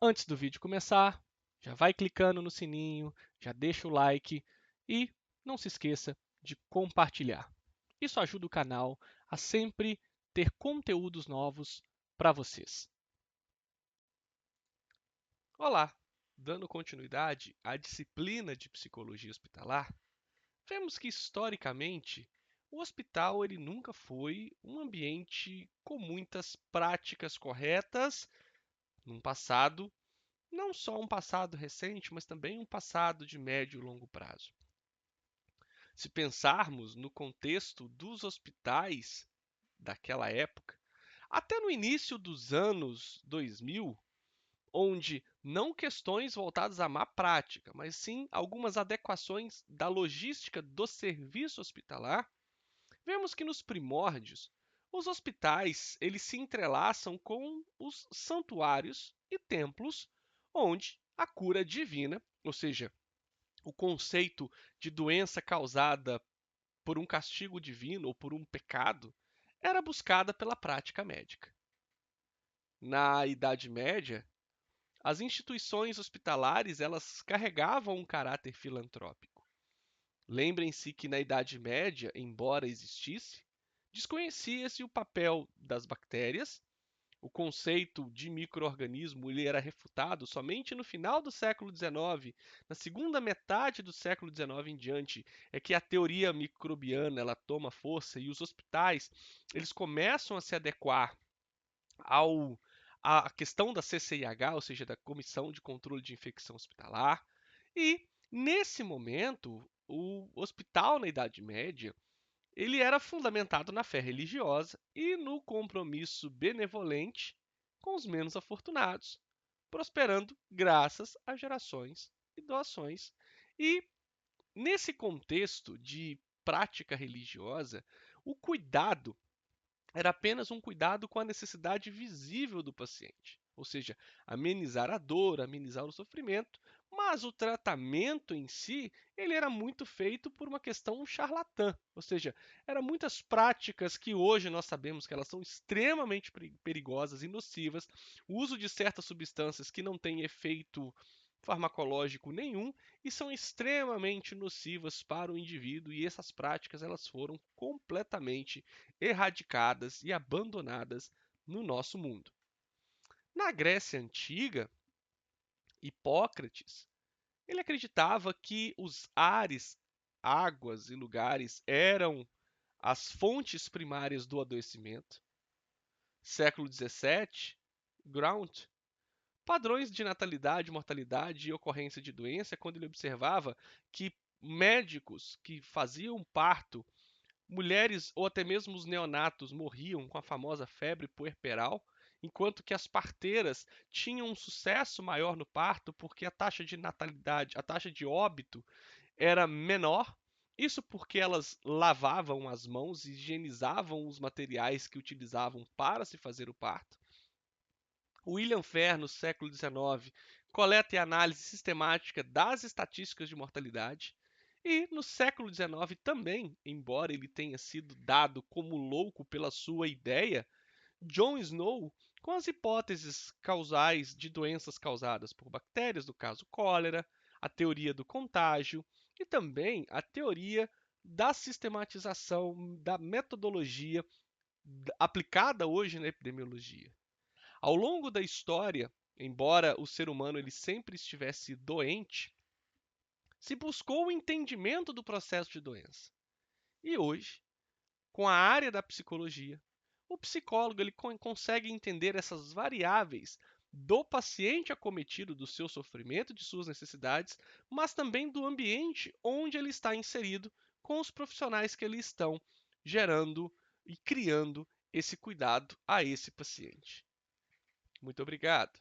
Antes do vídeo começar, já vai clicando no sininho, já deixa o like e não se esqueça de compartilhar. Isso ajuda o canal a sempre ter conteúdos novos para vocês. Olá! Dando continuidade à disciplina de psicologia hospitalar, vemos que historicamente o hospital ele nunca foi um ambiente com muitas práticas corretas num passado, não só um passado recente, mas também um passado de médio e longo prazo. Se pensarmos no contexto dos hospitais daquela época, até no início dos anos 2000, onde não questões voltadas à má prática, mas sim algumas adequações da logística do serviço hospitalar, vemos que nos primórdios os hospitais eles se entrelaçam com os santuários e templos, onde a cura divina, ou seja, o conceito de doença causada por um castigo divino ou por um pecado, era buscada pela prática médica. Na Idade Média, as instituições hospitalares elas carregavam um caráter filantrópico. Lembrem-se que na Idade Média, embora existisse, desconhecia-se o papel das bactérias. O conceito de micro-organismo ele era refutado somente no final do século XIX. Na segunda metade do século XIX em diante é que a teoria microbiana ela toma força e os hospitais eles começam a se adequar ao a questão da CCIH, ou seja, da Comissão de Controle de Infecção Hospitalar. E nesse momento, o hospital na Idade Média ele era fundamentado na fé religiosa e no compromisso benevolente com os menos afortunados, prosperando graças a gerações e doações. E nesse contexto de prática religiosa, o cuidado era apenas um cuidado com a necessidade visível do paciente, ou seja, amenizar a dor, amenizar o sofrimento, mas o tratamento em si, ele era muito feito por uma questão charlatã, ou seja, eram muitas práticas que hoje nós sabemos que elas são extremamente perigosas e nocivas, o uso de certas substâncias que não têm efeito farmacológico nenhum e são extremamente nocivas para o indivíduo e essas práticas elas foram completamente erradicadas e abandonadas no nosso mundo. Na Grécia Antiga, Hipócrates ele acreditava que os ares, águas e lugares eram as fontes primárias do adoecimento. Século XVII, Graunt, padrões de natalidade, mortalidade e ocorrência de doença, quando ele observava que médicos que faziam parto, mulheres ou até mesmo os neonatos morriam com a famosa febre puerperal, enquanto que as parteiras tinham um sucesso maior no parto porque a taxa de natalidade, a taxa de óbito era menor. Isso porque elas lavavam as mãos e higienizavam os materiais que utilizavam para se fazer o parto. William Fair, no século XIX, coleta e análise sistemática das estatísticas de mortalidade. E no século XIX também, embora ele tenha sido dado como louco pela sua ideia, John Snow, com as hipóteses causais de doenças causadas por bactérias, no caso cólera, a teoria do contágio e também a teoria da sistematização da metodologia aplicada hoje na epidemiologia. Ao longo da história, embora o ser humano ele sempre estivesse doente, se buscou o entendimento do processo de doença. E hoje, com a área da psicologia, o psicólogo ele consegue entender essas variáveis do paciente acometido, do seu sofrimento, de suas necessidades, mas também do ambiente onde ele está inserido, com os profissionais que ali estão gerando e criando esse cuidado a esse paciente. Muito obrigado.